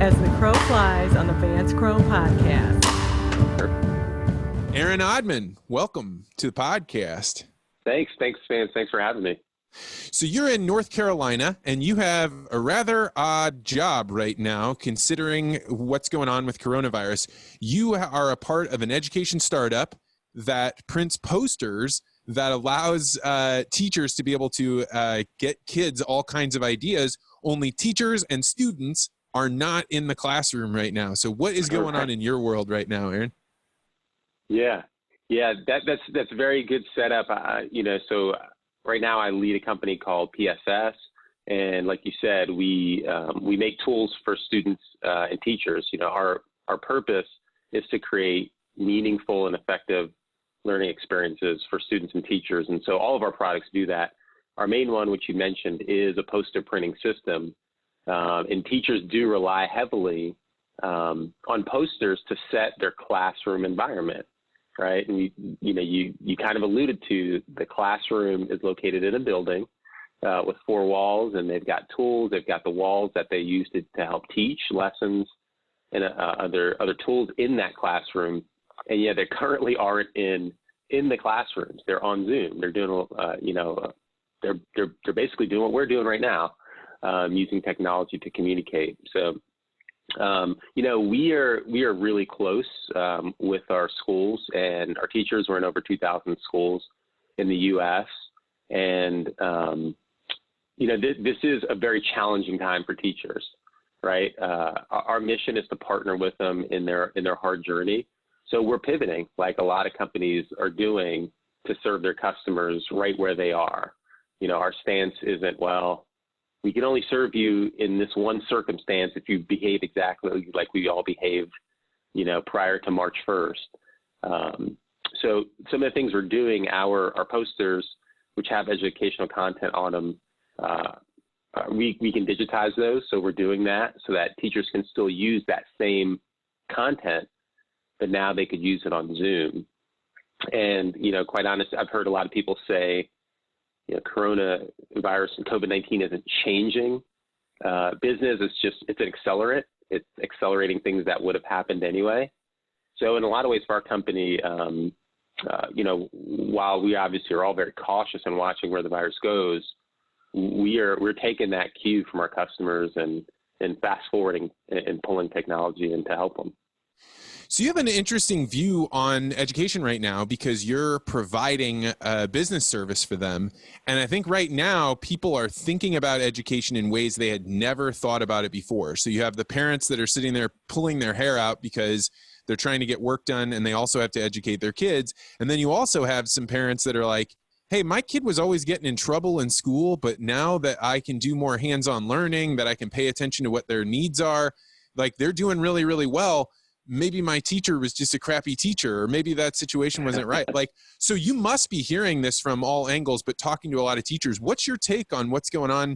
as the crow flies on the Vance Crow podcast. Ahron Oddman, welcome to the podcast. Thanks, Vance. Thanks for having me. So you're in North Carolina, and you have a rather odd job right now, considering what's going on with coronavirus. You are a part of an education startup that prints posters that allows teachers to be able to get kids all kinds of ideas. Only teachers and students are not in the classroom right now. So what is going on in your world right now, Ahron? Yeah, that's a very good setup. So right now I lead a company called PSS, and like you said, we make tools for students and teachers. You know, our purpose is to create meaningful and effective learning experiences for students and teachers, and so all of our products do that. Our main one, which you mentioned, is a poster printing system, and teachers do rely heavily on posters to set their classroom environment. Right. And you kind of alluded to the classroom is located in a building with four walls, and they've got tools. They've got the walls that they use to help teach lessons and other tools in that classroom. And yeah, they currently aren't in the classrooms. They're on Zoom. They're doing, they're basically doing what we're doing right now, using technology to communicate. So, we are really close with our schools and our teachers. We're in over 2,000 schools in the U.S. And, this is a very challenging time for teachers, right? Our mission is to partner with them in their hard journey. So we're pivoting like a lot of companies are doing to serve their customers right where they are. You know, our stance isn't, well, we can only serve you in this one circumstance if you behave exactly like we all behaved, prior to March 1st. So some of the things we're doing, our posters, which have educational content on them, we can digitize those. So we're doing that so that teachers can still use that same content, but now they could use it on Zoom. And, quite honestly, I've heard a lot of people say, coronavirus and COVID-19 isn't changing business. It's an accelerant. It's accelerating things that would have happened anyway. So in a lot of ways for our company, while we obviously are all very cautious in watching where the virus goes, we're taking that cue from our customers and fast forwarding and pulling technology in to help them. So you have an interesting view on education right now because you're providing a business service for them. And I think right now people are thinking about education in ways they had never thought about it before. So you have the parents that are sitting there pulling their hair out because they're trying to get work done and they also have to educate their kids. And then you also have some parents that are like, hey, my kid was always getting in trouble in school, but now that I can do more hands-on learning, that I can pay attention to what their needs are, like they're doing really, really well. Maybe my teacher was just a crappy teacher, or maybe that situation wasn't right. So you must be hearing this from all angles, but talking to a lot of teachers. What's your take on what's going on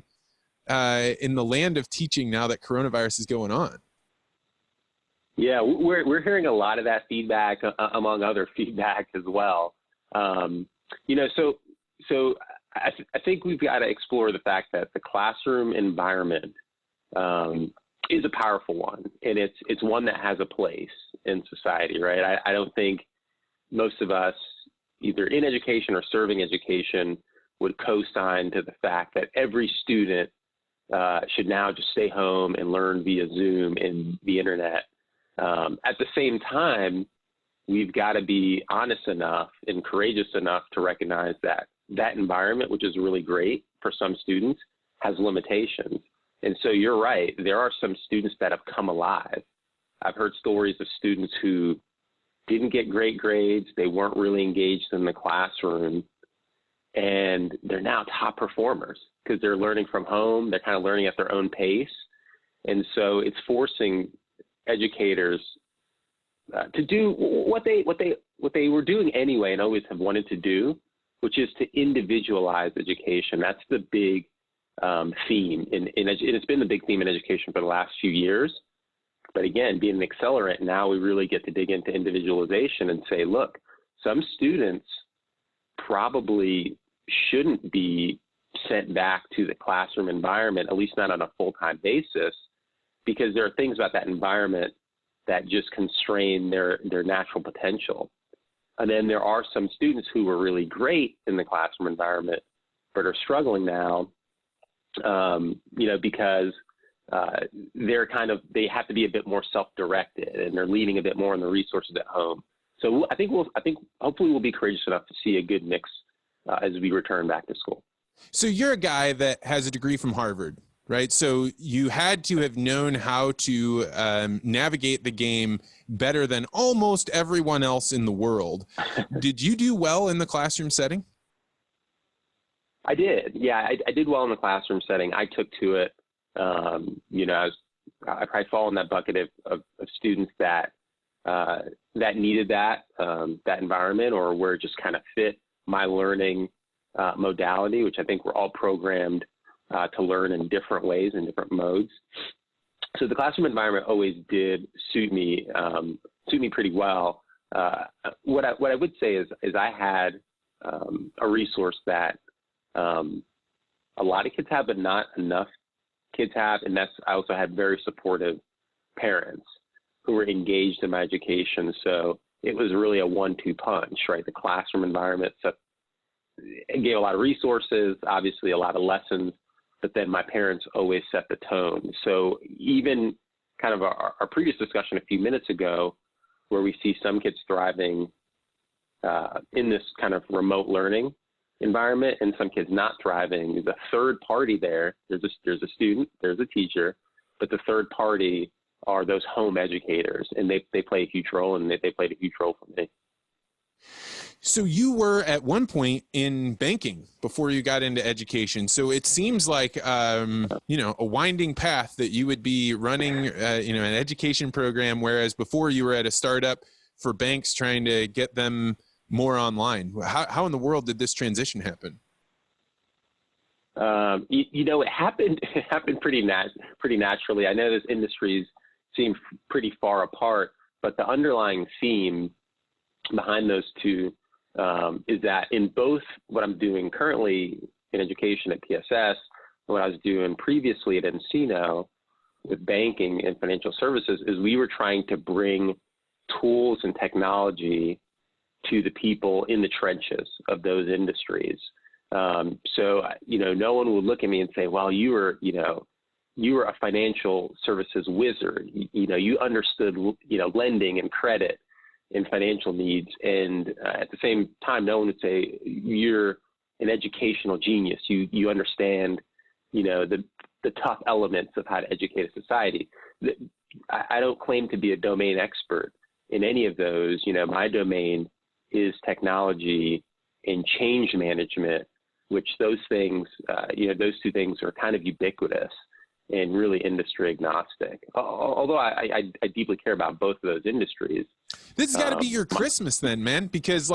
in the land of teaching now that coronavirus is going on? Yeah, we're hearing a lot of that feedback, among other feedback as well. So I think we've got to explore the fact that the classroom environment is a powerful one, and it's one that has a place in society, right? I don't think most of us, either in education or serving education, would co-sign to the fact that every student should now just stay home and learn via Zoom and the internet. At the same time, we've got to be honest enough and courageous enough to recognize that that environment, which is really great for some students, has limitations. And so you're right, there are some students that have come alive. I've heard stories of students who didn't get great grades, they weren't really engaged in the classroom, and they're now top performers because they're learning from home, they're kind of learning at their own pace. And so it's forcing educators to do what they were doing anyway and always have wanted to do, which is to individualize education. That's the big theme, and it's been the big theme in education for the last few years. But again, being an accelerant, now we really get to dig into individualization and say, look, some students probably shouldn't be sent back to the classroom environment, at least not on a full-time basis, because there are things about that environment that just constrain their natural potential. And then there are some students who were really great in the classroom environment, but are struggling now, because they have to be a bit more self-directed, and they're leaning a bit more on the resources at home. So I think hopefully we'll be courageous enough to see a good mix as we return back to school. So you're a guy that has a degree from Harvard, right? So you had to have known how to navigate the game better than almost everyone else in the world. Did you do well in the classroom setting? I did. Yeah, I did well in the classroom setting. I took to it. I probably fall in that bucket of students that needed that environment, or where it just kind of fit my learning modality, which I think we're all programmed to learn in different ways, in different modes. So the classroom environment always did suit me pretty well. What I would say is I had a resource that a lot of kids have, but not enough kids have, and I also had very supportive parents who were engaged in my education. So it was really a 1-2 punch, right? The classroom environment gave a lot of resources, obviously a lot of lessons, but then my parents always set the tone. So even kind of our previous discussion a few minutes ago, where we see some kids thriving in this kind of remote learning environment and some kids not thriving, the third party there, there's a student, there's a teacher, but the third party are those home educators, and they play a huge role, and they played a huge role for me. So you were at one point in banking before you got into education. So it seems like, a winding path that you would be running, an education program, whereas before you were at a startup for banks trying to get them more online. How in the world did this transition happen? It happened pretty naturally. I know those industries seem pretty far apart, but the underlying theme behind those two is that in both what I'm doing currently in education at PSS and what I was doing previously at Encino with banking and financial services, is we were trying to bring tools and technology to the people in the trenches of those industries. So no one would look at me and say, well, you were a financial services wizard. You understood, lending and credit and financial needs. And at the same time, no one would say you're an educational genius. You understand, the tough elements of how to educate a society. I don't claim to be a domain expert in any of those. My domain is technology and change management, which those things, those two things are kind of ubiquitous and really industry agnostic. Although I deeply care about both of those industries. This has got to be your Christmas then, man, because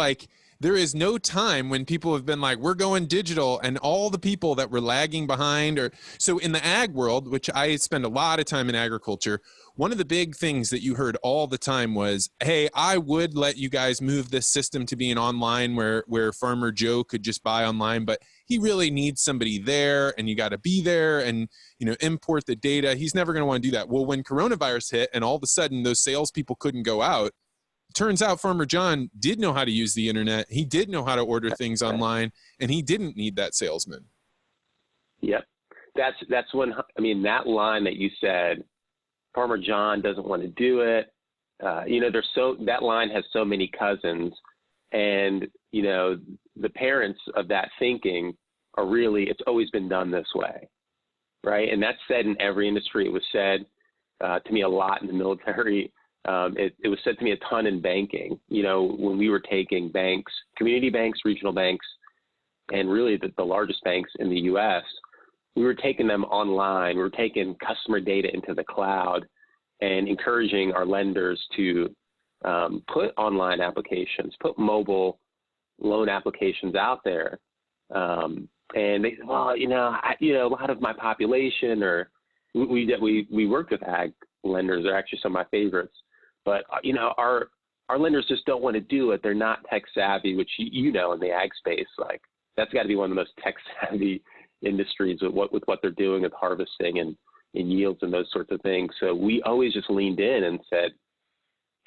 there is no time when people have been like, we're going digital, and all the people that were lagging behind. So in the ag world, which I spend a lot of time in agriculture, one of the big things that you heard all the time was, hey, I would let you guys move this system to being online where Farmer Joe could just buy online, but he really needs somebody there, and you got to be there and, import the data. He's never going to want to do that. Well, when coronavirus hit and all of a sudden those salespeople couldn't go out, turns out Farmer John did know how to use the internet. He did know how to order things online, and he didn't need that salesman. Yep. That's when, that line that you said, Farmer John doesn't want to do it. That line has so many cousins, and, the parents of that thinking are really, it's always been done this way. Right. And that's said in every industry. It was said to me a lot in the military. It was said to me a ton in banking, when we were taking banks, community banks, regional banks, and really the largest banks in the U.S., we were taking them online. We were taking customer data into the cloud and encouraging our lenders to put online applications, put mobile loan applications out there. And they said, well, a lot of my population, or we worked with ag lenders. They're actually some of my favorites. But, our lenders just don't want to do it. They're not tech savvy, which, in the ag space, that's got to be one of the most tech savvy industries with what they're doing with harvesting and yields and those sorts of things. So we always just leaned in and said,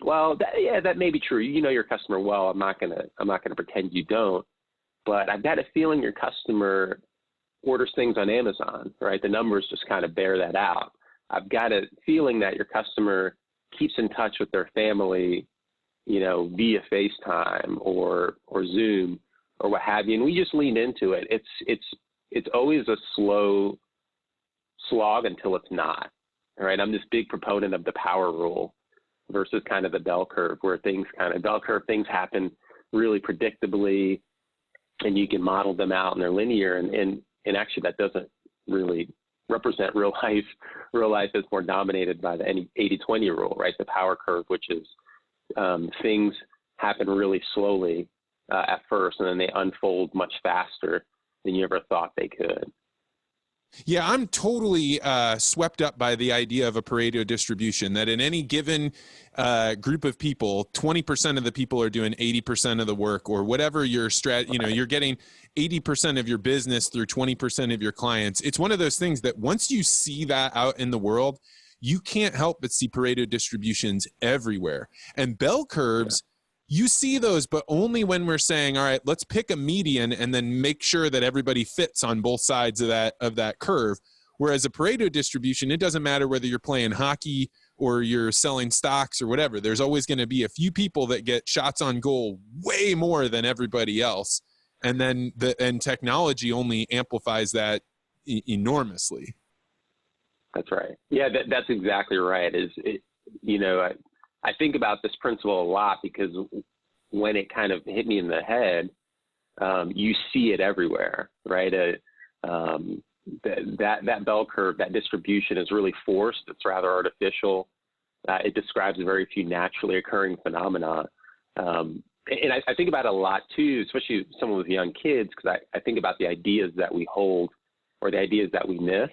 well, that may be true. You know your customer well. I'm not gonna pretend you don't. But I've got a feeling your customer orders things on Amazon, right? The numbers just kind of bear that out. I've got a feeling that your customer keeps in touch with their family, via FaceTime or Zoom or what have you. And we just leaned into it. It's always a slow slog until it's not, right? I'm this big proponent of the power rule versus kind of the bell curve, where things happen really predictably and you can model them out and they're linear. And actually that doesn't really represent real life. Real life is more dominated by the 80-20 rule, right? The power curve, which is things happen really slowly at first, and then they unfold much faster than you ever thought they could. Yeah, I'm totally swept up by the idea of a Pareto distribution, that in any given group of people, 20% of the people are doing 80% of the work, or whatever your you're getting 80% of your business through 20% of your clients. It's one of those things that once you see that out in the world, you can't help but see Pareto distributions everywhere. And bell curves, you see those, but only when we're saying, all right, let's pick a median and then make sure that everybody fits on both sides of that curve. Whereas a Pareto distribution, it doesn't matter whether you're playing hockey or you're selling stocks or whatever. There's always going to be a few people that get shots on goal way more than everybody else. And then technology only amplifies that enormously. That's right. Yeah, that's exactly right. I think about this principle a lot because when it kind of hit me in the head, you see it everywhere, right? That bell curve, that distribution is really forced. It's rather artificial. It describes very few naturally occurring phenomena. And I think about it a lot too, especially someone with young kids, because I think about the ideas that we hold or the ideas that we miss.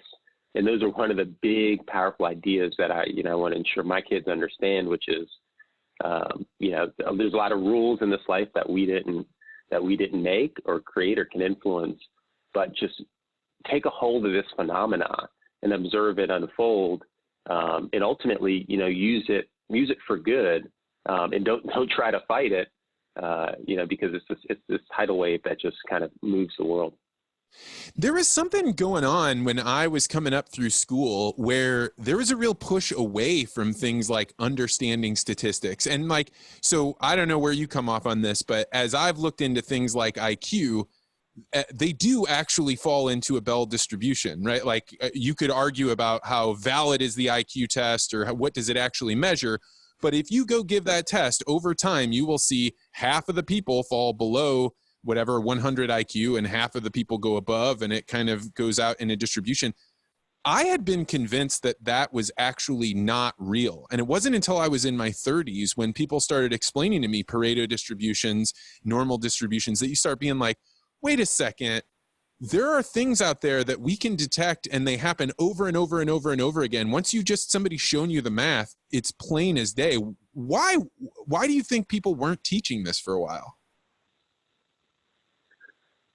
And those are one of the big, powerful ideas that I want to ensure my kids understand, which is, there's a lot of rules in this life that we didn't make or create or can influence, but just take a hold of this phenomena and observe it unfold, and ultimately, use it for good, and don't try to fight it, because it's this tidal wave that just kind of moves the world. There was something going on when I was coming up through school where there was a real push away from things like understanding statistics. And so I don't know where you come off on this, but as I've looked into things like IQ, they do actually fall into a Bell distribution, right? You could argue about how valid is the IQ test or what does it actually measure. But if you go give that test over time, you will see half of the people fall below whatever 100 IQ and half of the people go above, and it kind of goes out in a distribution. I had been convinced that was actually not real. And it wasn't until I was in my 30s when people started explaining to me Pareto distributions, normal distributions, that you start being like, wait a second, there are things out there that we can detect and they happen over and over and over and over again. Once somebody's shown you the math, it's plain as day. Why do you think people weren't teaching this for a while?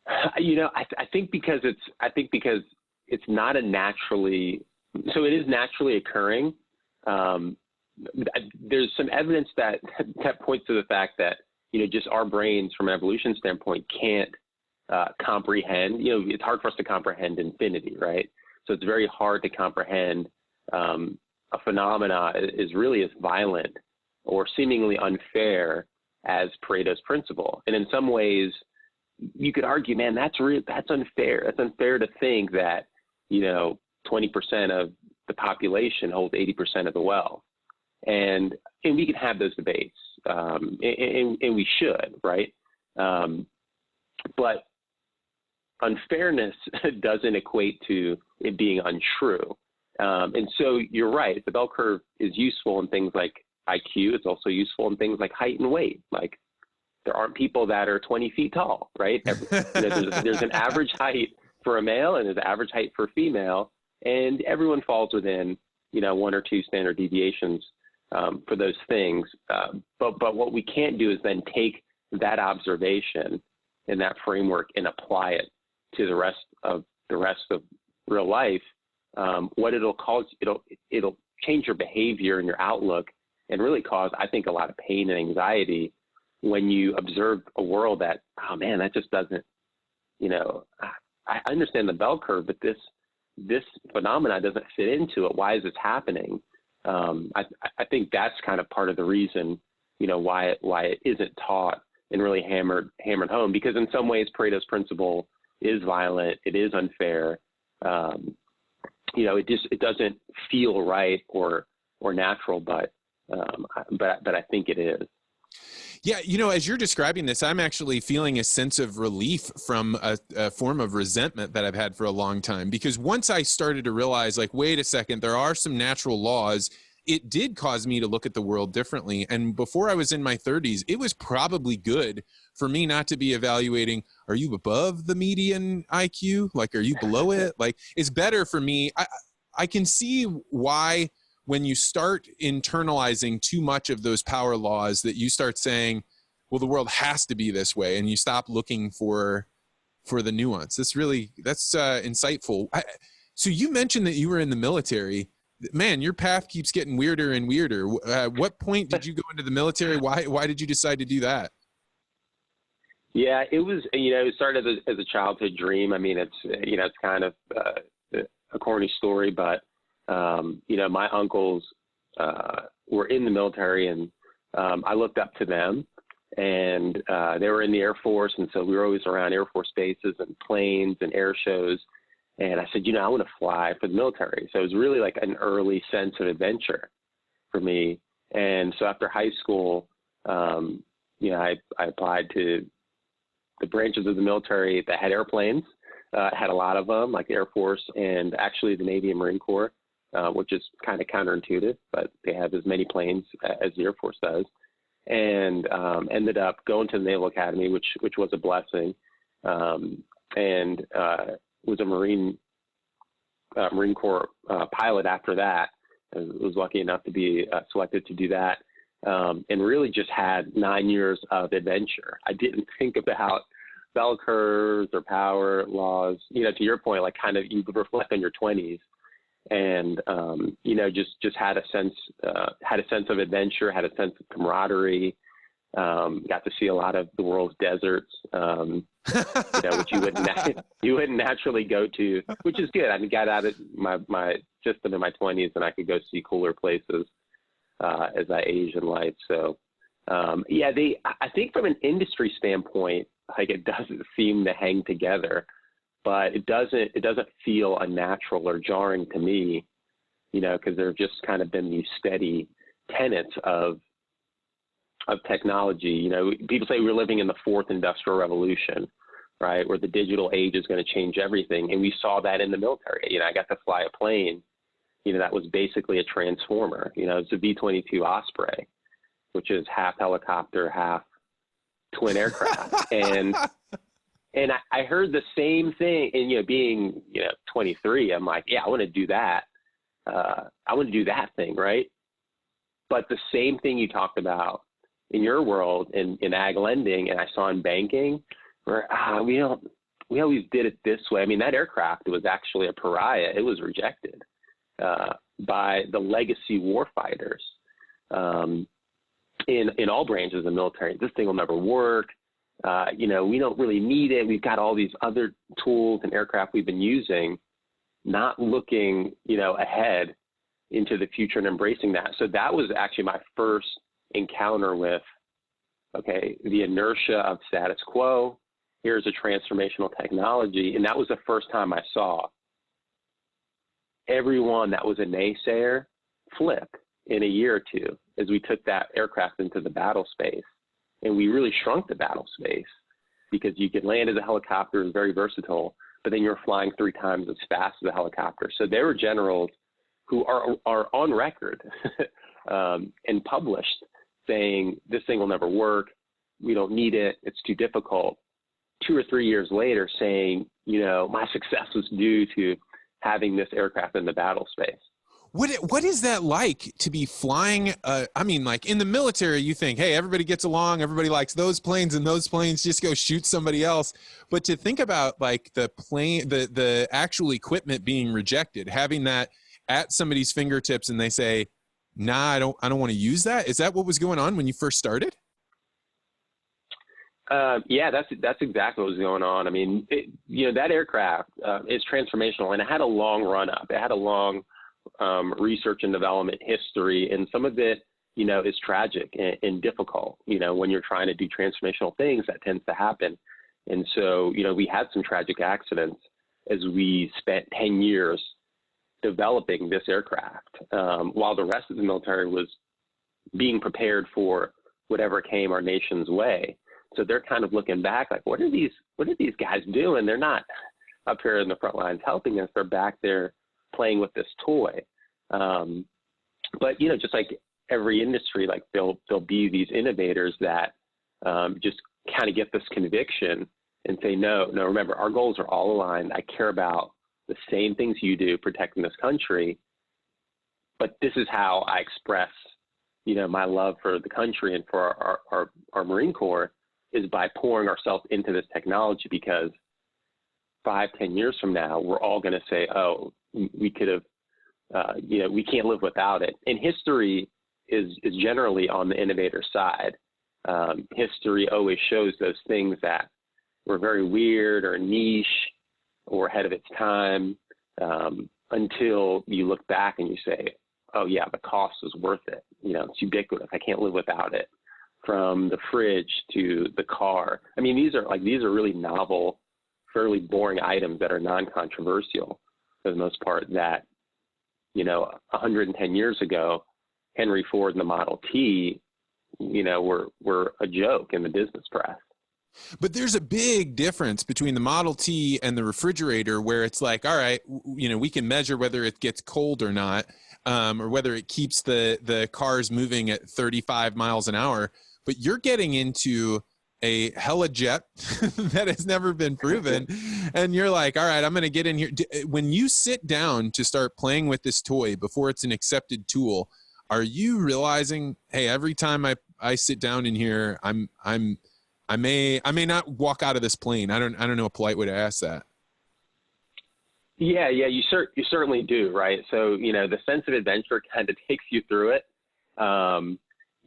I think because it's not so it is naturally occurring. There's some evidence that points to the fact that, just our brains from an evolution standpoint can't comprehend, it's hard for us to comprehend infinity, right? So it's very hard to comprehend a phenomena is really as violent or seemingly unfair as Pareto's principle. And in some ways, you could argue, man, that's unfair. That's unfair to think that, 20% of the population holds 80% of the wealth. And we can have those debates, and we should, right? But unfairness doesn't equate to it being untrue. And so you're right. The bell curve is useful in things like IQ. It's also useful in things like height and weight. There aren't people that are 20 feet tall, right? There's an average height for a male and there's an average height for a female, and everyone falls within, 1 or 2 standard deviations for those things. But what we can't do is then take that observation and that framework and apply it to the rest of real life what it'll cause, it'll change your behavior and your outlook, and really cause, I think, a lot of pain and anxiety when you observe a world that, oh man, that just doesn't, I understand the bell curve, but this phenomena doesn't fit into it. Why is this happening? I think that's kind of part of the reason, why it isn't taught and really hammered home, because in some ways Pareto's principle is violent. It is unfair. It doesn't feel right or natural, but I think it is. Yeah, as you're describing this, I'm actually feeling a sense of relief from a form of resentment that I've had for a long time, because once I started to realize, like, wait a second, there are some natural laws, it did cause me to look at the world differently. And before I was in my 30s, it was probably good for me not to be evaluating, are you above the median IQ? Like, are you below it? Like, it's better for me. I can see why when you start internalizing too much of those power laws, that you start saying, well, the world has to be this way, and you stop looking for the nuance. That's insightful. So you mentioned that you were in the military. Man, your path keeps getting weirder and weirder. What point did you go into the military? Why did you decide to do that? Yeah, it was, it started as a childhood dream. I mean, it's kind of a corny story, but my uncles were in the military, and I looked up to them, and they were in the Air Force, and so we were always around Air Force bases and planes and air shows. And I said, I want to fly for the military. So it was really like an early sense of adventure for me. And so after high school, I applied to the branches of the military that had airplanes, had a lot of them, like the Air Force and actually the Navy and Marine Corps. Which is kind of counterintuitive, but they have as many planes as the Air Force does, and ended up going to the Naval Academy, which was a blessing, and was a Marine Corps pilot after that. I was lucky enough to be selected to do that, and really just had 9 years of adventure. I didn't think about bell curves or power laws. To your point, like kind of you reflect on your 20s. And, just had a sense of adventure, had a sense of camaraderie, got to see a lot of the world's deserts, which you wouldn't naturally go to, which is good. I mean, got out of my system in my 20s, and I could go see cooler places, as I age in life. So, I think from an industry standpoint, like, it doesn't seem to hang together. But it doesn't feel unnatural or jarring to me, because there have just kind of been these steady tenets of technology. People say we're living in the fourth industrial revolution, right, where the digital age is going to change everything. And we saw that in the military. I got to fly a plane, that was basically a transformer. It's a V-22 Osprey, which is half helicopter, half twin aircraft. And I heard the same thing, and being 23, I'm like, yeah, I want to do that. I want to do that thing, right? But the same thing you talked about in your world in ag lending, and I saw in banking, where we always did it this way. I mean, that aircraft was actually a pariah. It was rejected by the legacy warfighters in all branches of the military. This thing will never work. We don't really need it. We've got all these other tools and aircraft we've been using, not looking, ahead into the future and embracing that. So that was actually my first encounter with, okay, the inertia of status quo. Here's a transformational technology. And that was the first time I saw everyone that was a naysayer flip in a year or two as we took that aircraft into the battle space. And we really shrunk the battle space, because you could land as a helicopter, is very versatile, but then you're flying 3 times as fast as a helicopter. So there were generals who are on record and published saying, this thing will never work. We don't need it. It's too difficult. 2 or 3 years later saying, my success was due to having this aircraft in the battle space. What is that like to be flying? I mean, like in the military, you think, hey, everybody gets along, everybody likes those planes, and those planes just go shoot somebody else. But to think about like the plane, the actual equipment being rejected, having that at somebody's fingertips, and they say, nah, I don't want to use that. Is that what was going on when you first started? Yeah, that's exactly what was going on. I mean, that aircraft is transformational, and it had a long run up. It had a long research and development history, and some of it, is tragic and difficult. When you're trying to do transformational things, that tends to happen. And so, we had some tragic accidents as we spent 10 years developing this aircraft, while the rest of the military was being prepared for whatever came our nation's way. So they're kind of looking back like, what are these guys doing? They're not up here in the front lines helping us. They're back there playing with this toy. But, just like every industry, like there'll be these innovators that just kind of get this conviction and say, no, remember, our goals are all aligned. I care about the same things you do, protecting this country. But this is how I express, my love for the country and for our Marine Corps, is by pouring ourselves into this technology, because 5-10 years from now, we're all going to say, oh, we could have, we can't live without it. And history is generally on the innovator side. History always shows those things that were very weird or niche or ahead of its time, until you look back and you say, oh yeah, the cost was worth it. It's ubiquitous. I can't live without it. From the fridge to the car. I mean, these are really novel, fairly boring items that are non-controversial for the most part, that, 110 years ago, Henry Ford and the Model T, were a joke in the business press. But there's a big difference between the Model T and the refrigerator, where it's like, all right, we can measure whether it gets cold or not, or whether it keeps the cars moving at 35 miles an hour. But you're getting into a helijet that has never been proven. And you're like, all right, I'm going to get in here. When you sit down to start playing with this toy before it's an accepted tool, are you realizing, hey, every time I sit down in here, I may not walk out of this plane. I don't know a polite way to ask that. Yeah, you certainly do, right? So, the sense of adventure kind of takes you through it.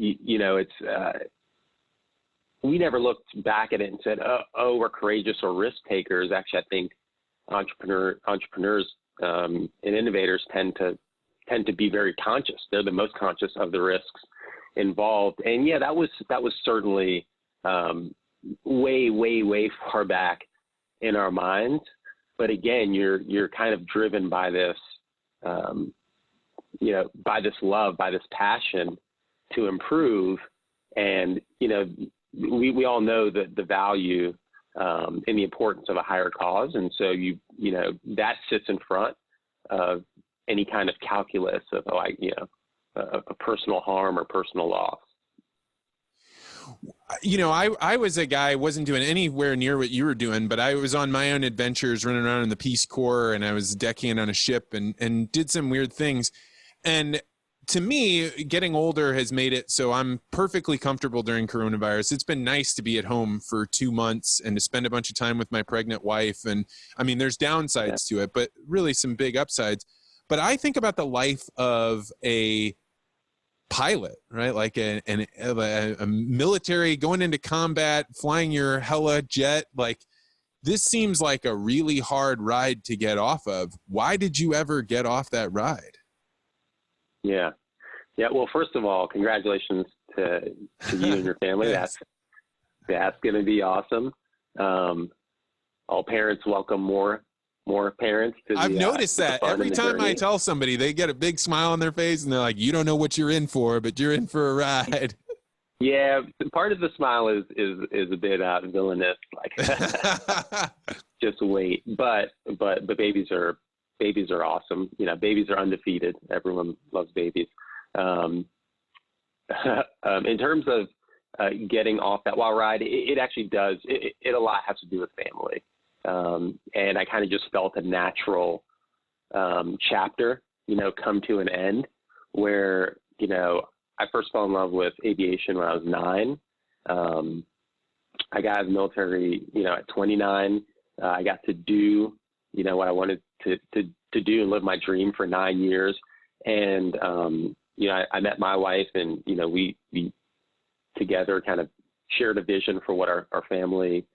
It's we never looked back at it and said, oh, we're courageous or risk takers. Actually, I think entrepreneurs and innovators tend to be very conscious. They're the most conscious of the risks involved. And yeah, that was certainly way far back in our minds. But again, you're kind of driven by this, by this love, by this passion to improve. And, we all know the value and the importance of a higher cause. And so, that sits in front of any kind of calculus of, a personal harm or personal loss. I was a guy, wasn't doing anywhere near what you were doing, but I was on my own adventures running around in the Peace Corps, and I was deckhand on a ship and did some weird things. And to me, getting older has made it so I'm perfectly comfortable during coronavirus. It's been nice to be at home for 2 months and to spend a bunch of time with my pregnant wife. And I mean, there's downsides to it, but really some big upsides. But I think about the life of a pilot, right? Like a military going into combat, flying your hella jet. Like, this seems like a really hard ride to get off of. Why did you ever get off that ride? Yeah. Well, first of all, congratulations to you and your family. Yes. That's going to be awesome. All parents welcome more parents. I've noticed that every time I tell somebody, they get a big smile on their face and they're like, you don't know what you're in for, but you're in for a ride. Yeah. Part of the smile is a bit villainous, like just wait. But babies are awesome. Babies are undefeated. Everyone loves babies. In terms of getting off that wild ride, it actually does. It a lot has to do with family. And I kind of just felt a natural chapter, come to an end where, I first fell in love with aviation when I was 9. I got out of the military, at 29. I got to do, what I wanted to do and live my dream for 9 years. And, I met my wife, and, we together kind of shared a vision for what our family,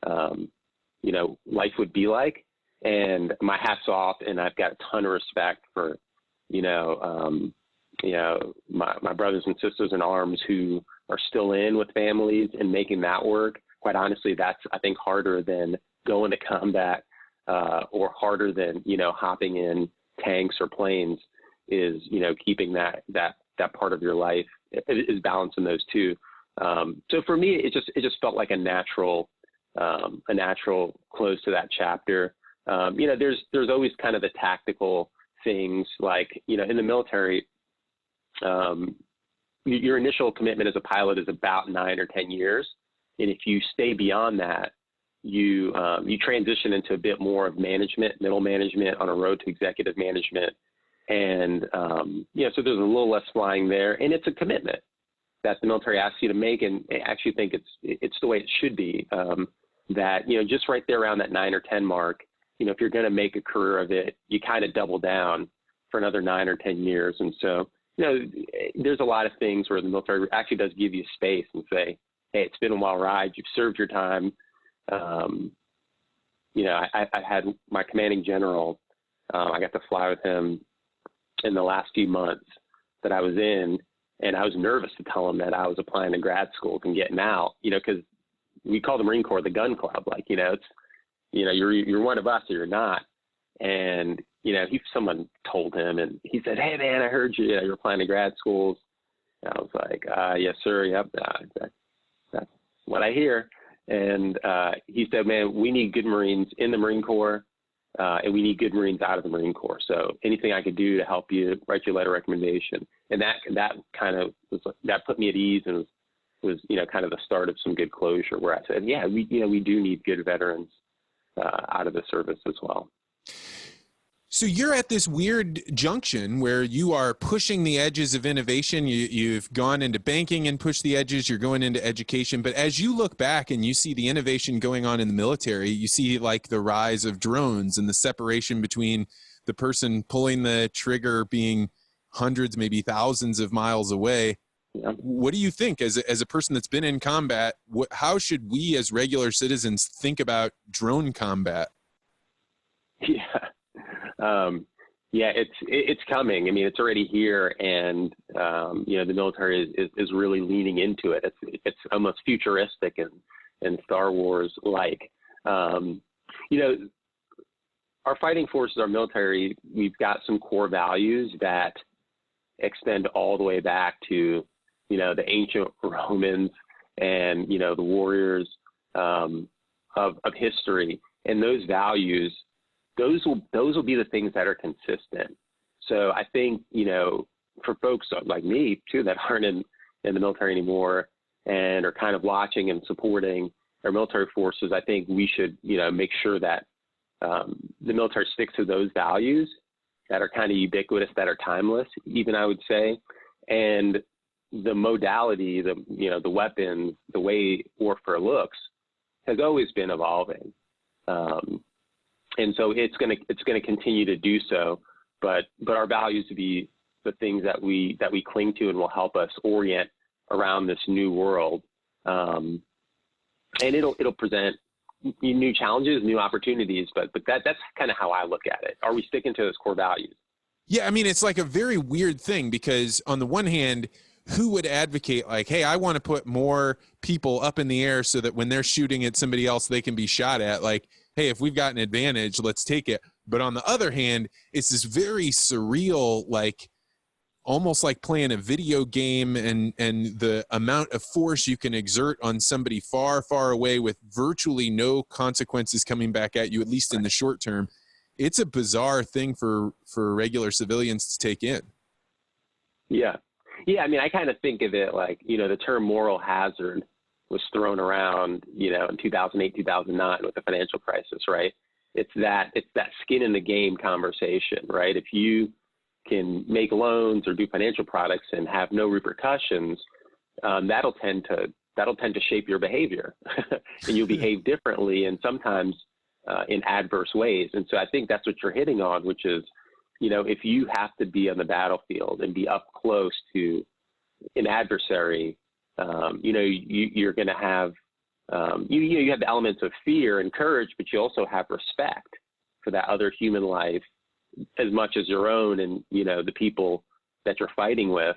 life would be like. And my hat's off, and I've got a ton of respect for, my brothers and sisters in arms who are still in with families and making that work. Quite honestly, that's, I think, harder than going to combat, or harder than, hopping in tanks or planes is, keeping that part of your life is balancing those two. So for me, it just felt like a natural close to that chapter. There's always kind of the tactical things like, in the military, your initial commitment as a pilot is about 9 or 10 years. And if you stay beyond that, you transition into a bit more of management, middle management, on a road to executive management. And, so there's a little less flying there, and it's a commitment that the military asks you to make. And I actually think it's the way it should be, that, just right there around that 9 or 10 mark, if you're going to make a career of it, you kind of double down for another 9 or 10 years. And so, there's a lot of things where the military actually does give you space and say, hey, it's been a wild ride. You've served your time. I had my commanding general, I got to fly with him in the last few months that I was in, and I was nervous to tell him that I was applying to grad school and getting out, because we call the Marine Corps the gun club. Like, it's, you're one of us or you're not. And, someone told him, and he said, hey man, I heard you're applying to grad schools. And I was like, yes, sir. Yep. That's what I hear. And he said, man, we need good Marines in the Marine Corps, and we need good Marines out of the Marine Corps. So anything I could do to help you, write you a letter of recommendation. And that kind of that put me at ease, and was kind of the start of some good closure, where I said, yeah, we do need good veterans out of the service as well. So you're at this weird junction where you are pushing the edges of innovation. You've gone into banking and pushed the edges. You're going into education. But as you look back and you see the innovation going on in the military, you see like the rise of drones and the separation between the person pulling the trigger being hundreds, maybe thousands of miles away. Yeah. What do you think as a person that's been in combat? How should we as regular citizens think about drone combat? Yeah, it's coming. I mean, it's already here, and the military is really leaning into it. It's almost futuristic and Star Wars like. Our fighting forces, our military, we've got some core values that extend all the way back to the ancient Romans and the warriors of history, and those values. Those will be the things that are consistent. So I think, for folks like me too, that aren't in the military anymore and are kind of watching and supporting our military forces, I think we should, make sure that the military sticks to those values that are kind of ubiquitous, that are timeless, even I would say. And the modality, the weapons, the way warfare looks has always been evolving. And so it's going to continue to do so, but our values to be the things that we cling to and will help us orient around this new world. And it'll present new challenges, new opportunities, but that's kind of how I look at it. Are we sticking to those core values? Yeah, I mean, it's like a very weird thing, because on the one hand, who would advocate like, hey, I want to put more people up in the air so that when they're shooting at somebody else, they can be shot at? Like, hey, if we've got an advantage, let's take it. But on the other hand, it's this very surreal, like almost like playing a video game, and the amount of force you can exert on somebody far, far away with virtually no consequences coming back at you, at least in the short term. It's a bizarre thing for regular civilians to take in. Yeah. Yeah. I mean, I kind of think of it like, the term moral hazard was thrown around, in 2008, 2009 with the financial crisis, right? It's that skin in the game conversation, right? If you can make loans or do financial products and have no repercussions, that'll tend to shape your behavior, and you'll behave differently, and sometimes in adverse ways. And so I think that's what you're hitting on, which is, if you have to be on the battlefield and be up close to an adversary, you're going to have you have the elements of fear and courage, but you also have respect for that other human life as much as your own, and the people that you're fighting with,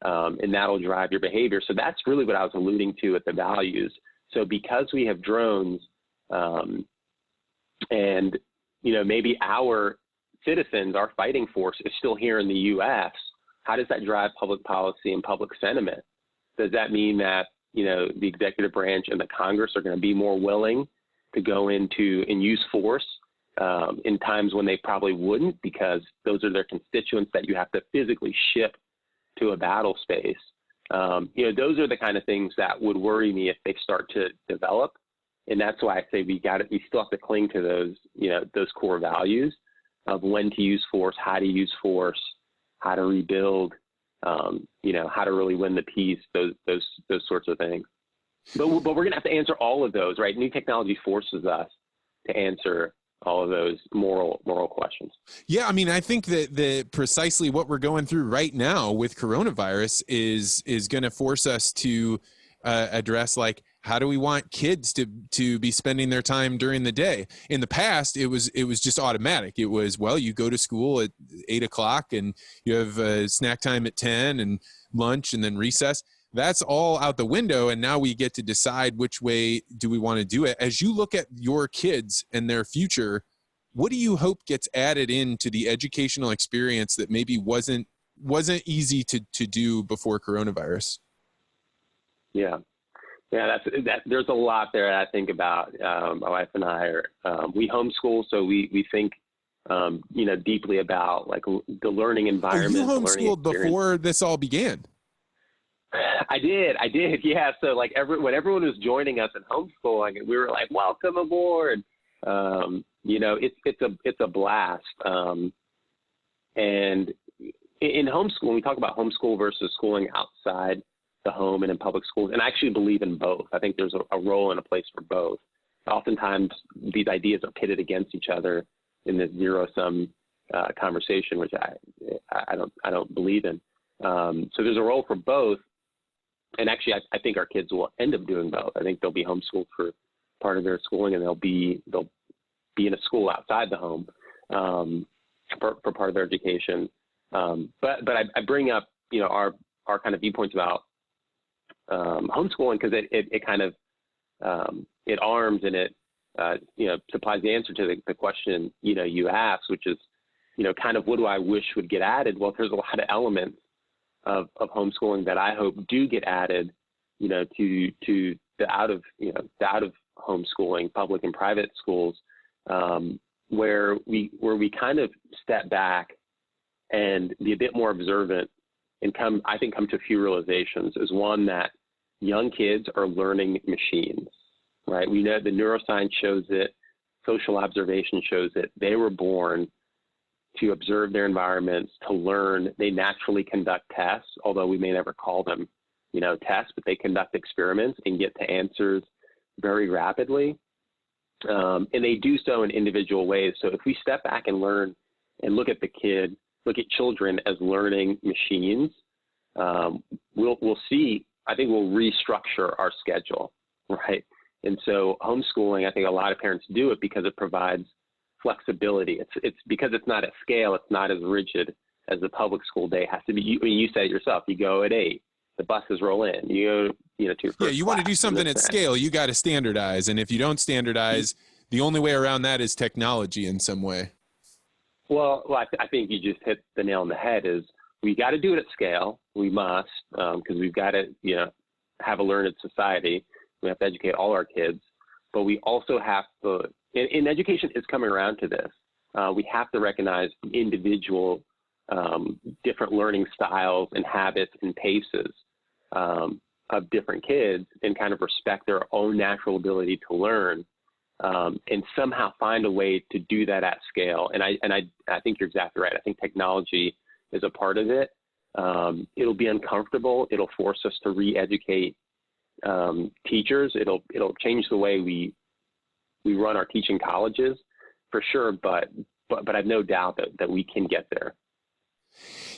and that'll drive your behavior. So that's really what I was alluding to at the values. So because we have drones, and maybe our citizens, our fighting force is still here in the U.S., how does that drive public policy and public sentiment? Does that mean that the executive branch and the Congress are going to be more willing to go into and use force in times when they probably wouldn't, because those are their constituents that you have to physically ship to a battle space? Those are the kind of things that would worry me if they start to develop. And that's why I say we still have to cling to those core values of when to use force, how to use force, how to rebuild, how to really win the peace, those sorts of things. But we're going to have to answer all of those, right? New technology forces us to answer all of those moral questions. Yeah, I mean, I think that precisely what we're going through right now with coronavirus is going to force us to address, like, how do we want kids to be spending their time during the day? In the past, it was just automatic. It was, well, you go to school at 8 o'clock and you have snack time at 10 and lunch and then recess. That's all out the window. And now we get to decide which way do we want to do it. As you look at your kids and their future, what do you hope gets added into the educational experience that maybe wasn't easy to do before coronavirus? Yeah, there's a lot there I think about. My wife and I we homeschool, so we think deeply about, like, the learning environment. Oh, you homeschooled before this all began? I did. Yeah. So, like, when everyone was joining us in homeschooling, we were like, welcome aboard. It's a blast. And in homeschooling, we talk about homeschool versus schooling outside the home and in public schools, and I actually believe in both. I think there's a role and a place for both. Oftentimes, these ideas are pitted against each other in this zero-sum conversation, which I don't believe in. So there's a role for both, and actually, I think our kids will end up doing both. I think they'll be homeschooled for part of their schooling, and they'll be in a school outside the home for part of their education. But I bring up our kind of viewpoints about homeschooling, because it kind of it arms and it supplies the answer to the question you asked, which is kind of what do I wish would get added. Well, there's a lot of elements of homeschooling that I hope do get added to the out of homeschooling, public and private schools, where we kind of step back and be a bit more observant and come to a few realizations. Is one, that young kids are learning machines, right? We know the neuroscience shows it, social observation shows it. They were born to observe their environments, to learn. They naturally conduct tests, although we may never call them, tests, but they conduct experiments and get to answers very rapidly. And they do so in individual ways. So if we step back and learn and look at children as learning machines, we'll see, I think we'll restructure our schedule, right? And so homeschooling, I think a lot of parents do it because it provides flexibility. It's because it's not at scale, it's not as rigid as the public school day has to be. You said it yourself, you go at 8, the buses roll in, you go, to your first you want to do something at scale, you got to standardize. And if you don't standardize, the only way around that is technology in some way. Well, I think you just hit the nail on the head. Is we got to do it at scale. We must, because we've got to, have a learned society. We have to educate all our kids, but we also have to, and education is coming around to this. We have to recognize individual, different learning styles and habits and paces of different kids, and kind of respect their own natural ability to learn, and somehow find a way to do that at scale. And I think you're exactly right. I think technology is a part of it. It'll be uncomfortable. It'll force us to re-educate teachers. It'll change the way we run our teaching colleges for sure. But I have no doubt that we can get there.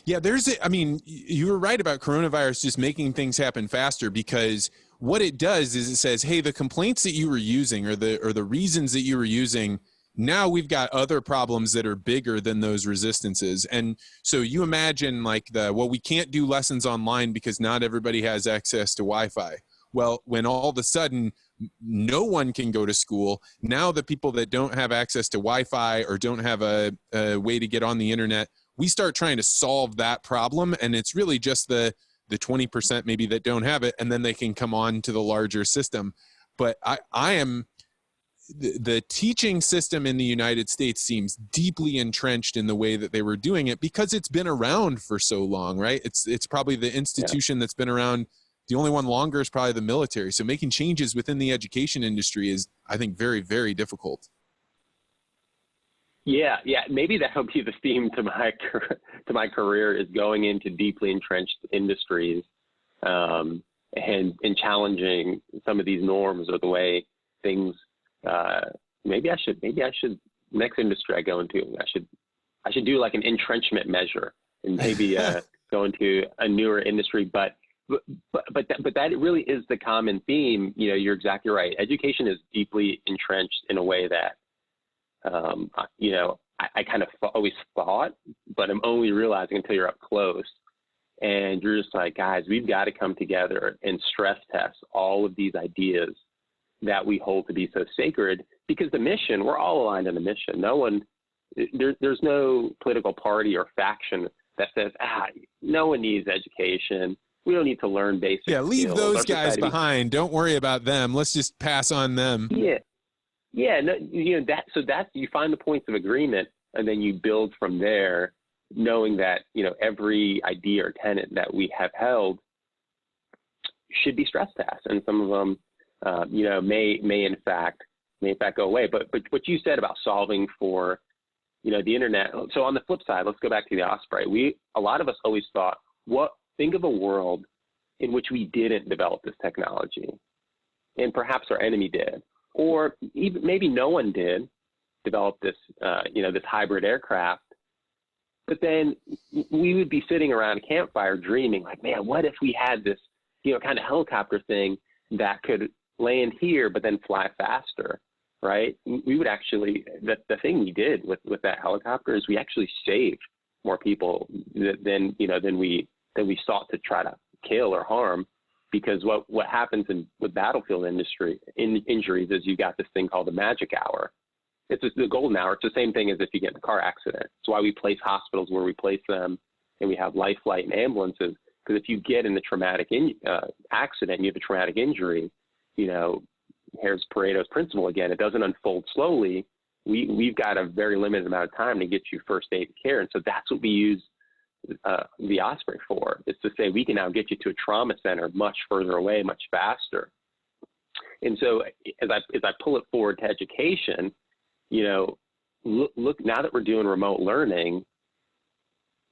Yeah, you were right about coronavirus just making things happen faster, because what it does is it says, hey, the complaints that you were using or the reasons that you were using, now we've got other problems that are bigger than those resistances. And so you imagine like we can't do lessons online because not everybody has access to Wi-Fi. Well, when all of a sudden no one can go to school, now the people that don't have access to Wi-Fi or don't have a way to get on the internet, we start trying to solve that problem. And it's really just the 20% maybe that don't have it, and then they can come on to the larger system. But the teaching system in the United States seems deeply entrenched in the way that they were doing it because it's been around for so long, right? It's probably the institution that's been around. The only one longer is probably the military. So making changes within the education industry is, I think, very, very difficult. Yeah. Maybe that'll be the theme to my career, is going into deeply entrenched industries and challenging some of these norms or the way things. Maybe I should next industry I go into, I should do like an entrenchment measure and maybe go into a newer industry. But that really is the common theme. You know, you're exactly right. Education is deeply entrenched in a way that, I kind of always thought, but I'm only realizing until you're up close. And you're just like, guys, we've got to come together and stress test all of these ideas that we hold to be so sacred, because the mission, we're all aligned on the mission. There's no political party or faction that says, no one needs education. We don't need to learn basic skills. Leave those guys behind. Don't worry about them. Let's just pass on them. No, that's you find the points of agreement, and then you build from there, knowing that, every idea or tenet that we have held should be stress tests, and some of them, may in fact go away. But what you said about solving for, the internet. So on the flip side, let's go back to the Osprey. A lot of us always thought, think of a world in which we didn't develop this technology, and perhaps our enemy did. Or even maybe no one did develop this, this hybrid aircraft, but then we would be sitting around a campfire dreaming like, man, what if we had this, kind of helicopter thing that could land here, but then fly faster, right? We would actually, the thing we did with that helicopter is we actually saved more people than we sought to try to kill or harm. Because what happens with battlefield injuries is you got this thing called the magic hour. It's the golden hour. It's the same thing as if you get in a car accident. It's why we place hospitals where we place them, and we have life flight and ambulances. Because if you get in a traumatic accident, and you have a traumatic injury, here's Pareto's principle again. It doesn't unfold slowly. We've got a very limited amount of time to get you first aid care, and so that's what we use the Osprey for, is to say we can now get you to a trauma center much further away, much faster. And so as I pull it forward to education, look now that we're doing remote learning,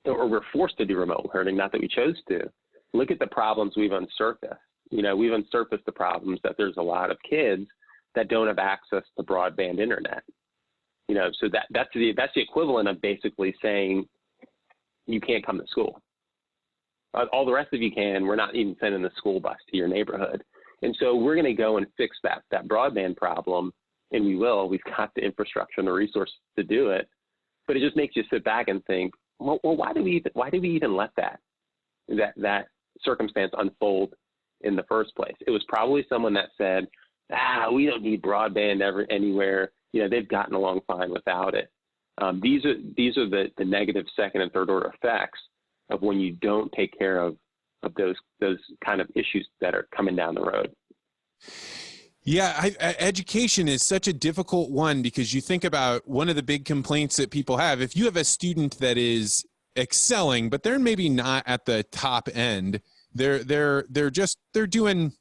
or we're forced to do remote learning, not that we chose to, look at the problems we've unsurfaced. We've unsurfaced the problems that there's a lot of kids that don't have access to broadband internet. So that's the equivalent of basically saying, you can't come to school. All the rest of you can. We're not even sending the school bus to your neighborhood. And so we're going to go and fix that broadband problem, and we will. We've got the infrastructure and the resources to do it. But it just makes you sit back and think, well, why do we even let that circumstance unfold in the first place? It was probably someone that said, we don't need broadband anywhere. They've gotten along fine without it. These are the negative second and third order effects of when you don't take care of those kind of issues that are coming down the road. Yeah, education is such a difficult one, because you think about one of the big complaints that people have. If you have a student that is excelling, but they're maybe not at the top end, they're doing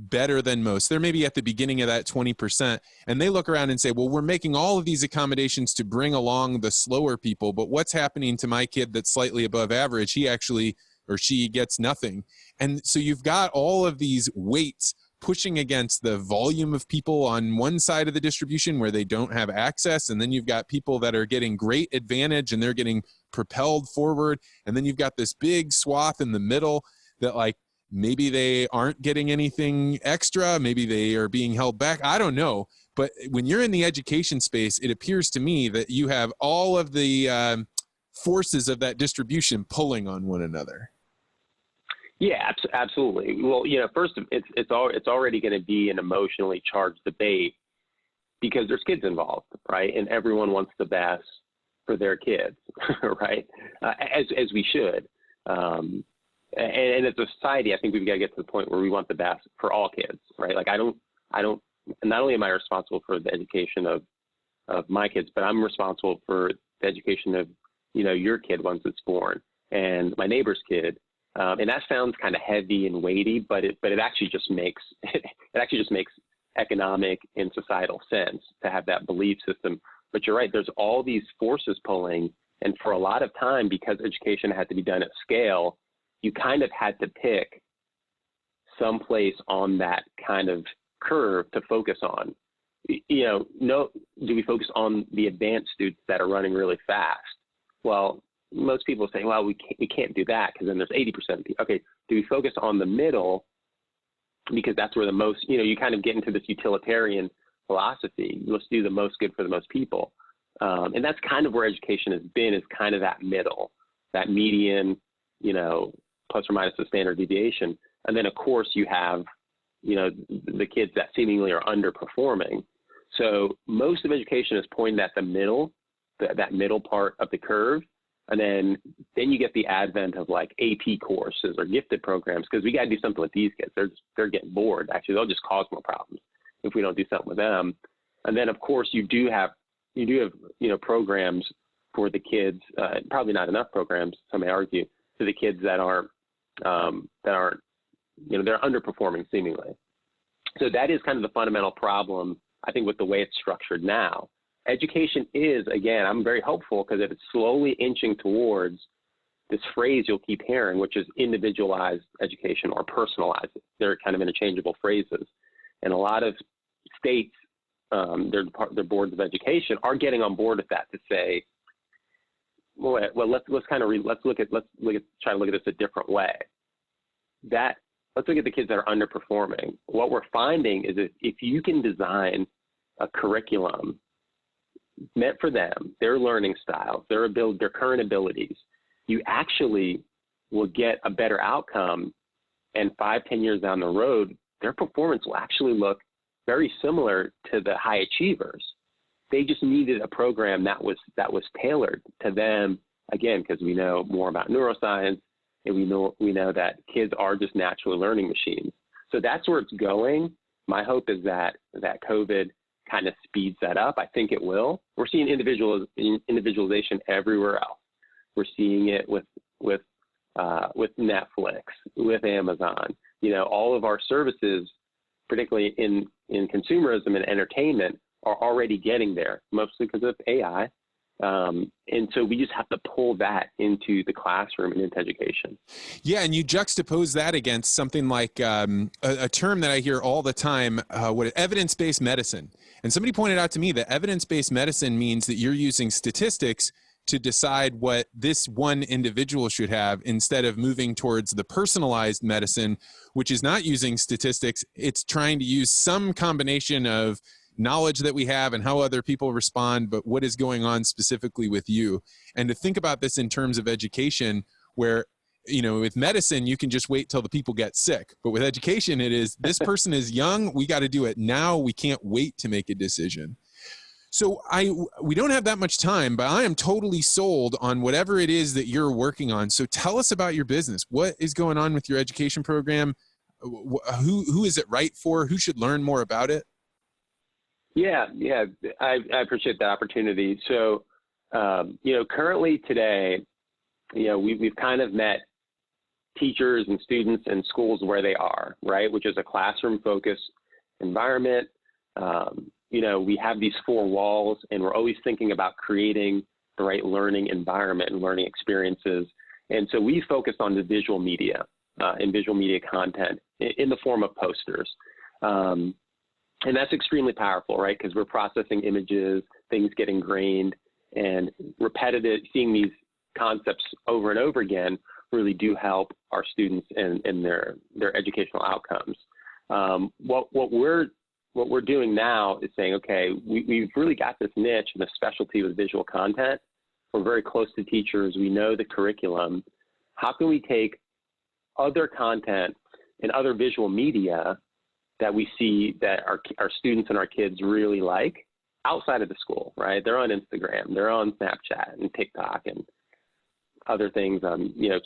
better than most. They're maybe at the beginning of that 20%, and they look around and say, well, we're making all of these accommodations to bring along the slower people, but what's happening to my kid that's slightly above average? He actually, or she, gets nothing. And so you've got all of these weights pushing against the volume of people on one side of the distribution where they don't have access, and then you've got people that are getting great advantage and they're getting propelled forward, and then you've got this big swath in the middle that, like, maybe they aren't getting anything extra, maybe they are being held back, I don't know. But when you're in the education space, it appears to me that you have all of the forces of that distribution pulling on one another. Yeah, absolutely. Well, first, it's already going to be an emotionally charged debate because there's kids involved, right? And everyone wants the best for their kids, right? As we should. And as a society, I think we've got to get to the point where we want the best for all kids, right? Like, I don't. Not only am I responsible for the education of my kids, but I'm responsible for the education of your kid once it's born, and my neighbor's kid. And that sounds kind of heavy and weighty, but it actually just makes economic and societal sense to have that belief system. But you're right, there's all these forces pulling, and for a lot of time, because education had to be done at scale, you kind of had to pick some place on that kind of curve to focus on. Do we focus on the advanced students that are running really fast? Well, most people say, well, we can't do that because then there's 80% of people. Okay, do we focus on the middle because that's where the most, you kind of get into this utilitarian philosophy. Let's do the most good for the most people. And that's kind of where education has been, is kind of that middle, that median, plus or minus the standard deviation. And then, of course, you have, the kids that seemingly are underperforming. So most of education is pointed at the middle, that middle part of the curve. And then you get the advent of like AP courses or gifted programs, because we got to do something with these kids. They're getting bored. Actually, they'll just cause more problems if we don't do something with them. And then, of course, you do have programs for the kids. Probably not enough programs, some may argue, for the kids that aren't they're underperforming seemingly. So that is kind of the fundamental problem, I think, with the way it's structured now. Education is, again, I'm very hopeful because it's slowly inching towards this phrase you'll keep hearing, which is individualized education or personalized. They're kind of interchangeable phrases. And a lot of states, their boards of education are getting on board with that to say, well, let's try to look at this a different way. Let's look at the kids that are underperforming. What we're finding is if you can design a curriculum meant for them, their learning styles, their current abilities, you actually will get a better outcome. And 5-10 years down the road, their performance will actually look very similar to the high achievers. They just needed a program that was tailored to them, again, because we know more about neuroscience, and we know that kids are just naturally learning machines. So that's where it's going. My hope is that COVID kind of speeds that up. I think it will. We're seeing individualization everywhere else. We're seeing it with Netflix, with Amazon. All of our services, particularly in consumerism and entertainment, are already getting there, mostly because of AI. And so we just have to pull that into the classroom and into education. Yeah, and you juxtapose that against something like a term that I hear all the time, evidence-based medicine. And somebody pointed out to me that evidence-based medicine means that you're using statistics to decide what this one individual should have, instead of moving towards the personalized medicine, which is not using statistics. It's trying to use some combination of knowledge that we have and how other people respond, but what is going on specifically with you. And to think about this in terms of education, where, with medicine, you can just wait till the people get sick. But with education, it is, this person is young, we got to do it now. We can't wait to make a decision. So we don't have that much time, but I am totally sold on whatever it is that you're working on. So tell us about your business. What is going on with your education program? Who is it right for? Who should learn more about it? Yeah, I appreciate that opportunity. So, currently today, we've kind of met teachers and students and schools where they are, right? Which is a classroom-focused environment. We have these four walls, and we're always thinking about creating the right learning environment and learning experiences. And so we focus on the visual media and visual media content in the form of posters. And that's extremely powerful, right? Because we're processing images, things get ingrained, and repetitive, seeing these concepts over and over again really do help our students in their educational outcomes. What we're doing now is saying, okay, we've really got this niche and a specialty with visual content. We're very close to teachers. We know the curriculum. How can we take other content and other visual media that we see that our students and our kids really like outside of the school, right? They're on Instagram, they're on Snapchat and TikTok and other things,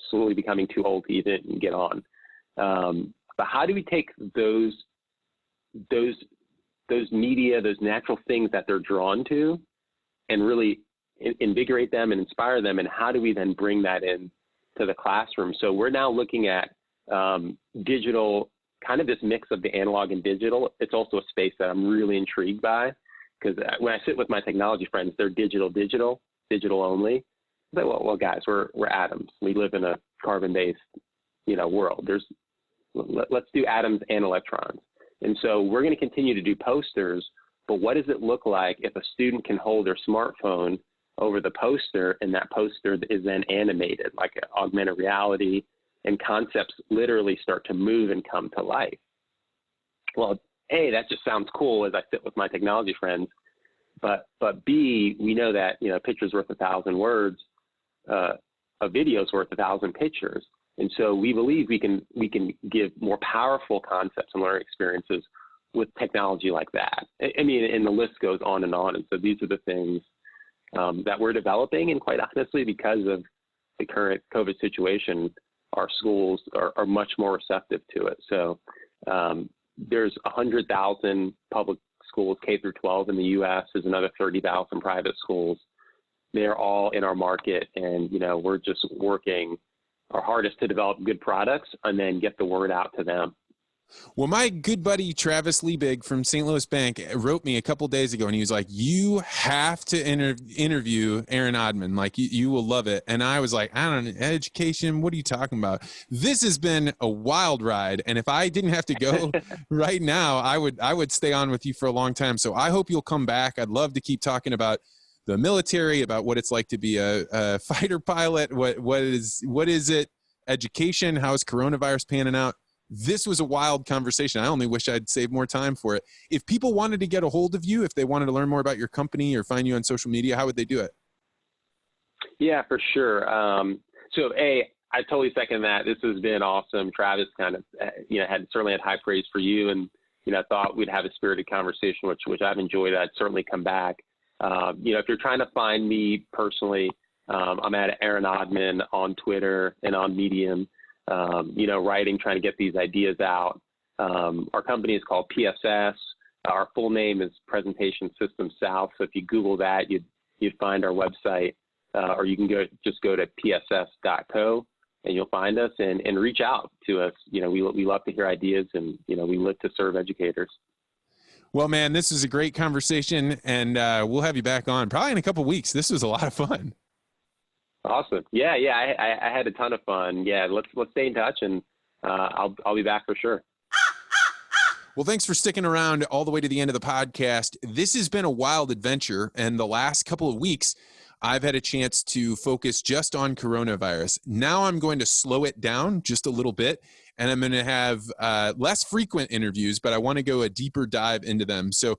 slowly becoming too old to even get on. But how do we take those media, those natural things that they're drawn to, and really invigorate them and inspire them, and how do we then bring that in to the classroom? So we're now looking at digital, kind of this mix of the analog and digital. It's also a space that I'm really intrigued by, because when I sit with my technology friends, they're digital only. But well, guys, we're atoms. We live in a carbon-based, world. Let's do atoms and electrons. And so we're going to continue to do posters, but what does it look like if a student can hold their smartphone over the poster, and that poster is then animated, like augmented reality, and concepts literally start to move and come to life? Well, A, that just sounds cool as I sit with my technology friends, but B, we know that, a picture's worth 1,000 words, a video's worth 1,000 pictures. And so we believe we can give more powerful concepts and learning experiences with technology like that. I mean, and the list goes on and on. And so these are the things that we're developing. And quite honestly, because of the current COVID situation, our schools are much more receptive to it. So there's 100,000 public schools, K through 12 in the U.S. There's another 30,000 private schools. They're all in our market. And, we're just working our hardest to develop good products and then get the word out to them. Well, my good buddy Travis Liebig from St. Louis Bank wrote me a couple days ago, and he was like, you have to interview Ahron Oddman. Like, you will love it. And I was like, I don't know, education, what are you talking about? This has been a wild ride. And if I didn't have to go right now, I would stay on with you for a long time. So I hope you'll come back. I'd love to keep talking about the military, about what it's like to be a fighter pilot. What is it? Education, how is coronavirus panning out? This was a wild conversation. I only wish I'd saved more time for it. If people wanted to get a hold of you, if they wanted to learn more about your company or find you on social media, how would they do it? Yeah, for sure. So I totally second that. This has been awesome. Travis kind of, certainly had high praise for you, and, I thought we'd have a spirited conversation, which I've enjoyed. I'd certainly come back. If you're trying to find me personally, I'm at Ahron Oddman on Twitter and on Medium, writing, trying to get these ideas out. Our company is called PSS. Our full name is Presentation Systems South. So if you Google that, you'd find our website, or you can just go to pss.co and you'll find us and reach out to us. We love to hear ideas, and, we live to serve educators. Well, man, this is a great conversation, and we'll have you back on probably in a couple of weeks. This was a lot of fun. Awesome. Yeah. I had a ton of fun. Yeah. Let's stay in touch, and I'll be back for sure. Well, thanks for sticking around all the way to the end of the podcast. This has been a wild adventure, and the last couple of weeks, I've had a chance to focus just on coronavirus. Now I'm going to slow it down just a little bit, and I'm going to have less frequent interviews, but I want to go a deeper dive into them. So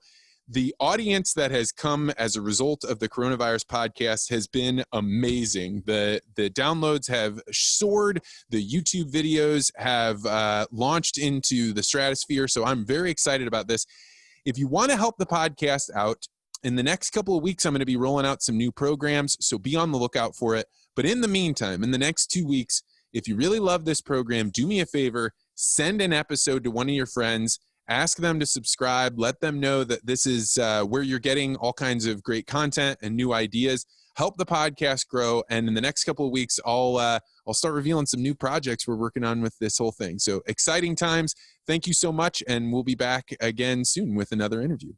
the audience that has come as a result of the coronavirus podcast has been amazing. The downloads have soared. The YouTube videos have launched into the stratosphere. So I'm very excited about this. If you want to help the podcast out, in the next couple of weeks, I'm going to be rolling out some new programs, so be on the lookout for it. But in the meantime, in the next 2 weeks, if you really love this program, do me a favor, send an episode to one of your friends, ask them to subscribe, let them know that this is where you're getting all kinds of great content and new ideas. help the podcast grow. And in the next couple of weeks, I'll start revealing some new projects we're working on with this whole thing. So exciting times. Thank you so much. And we'll be back again soon with another interview.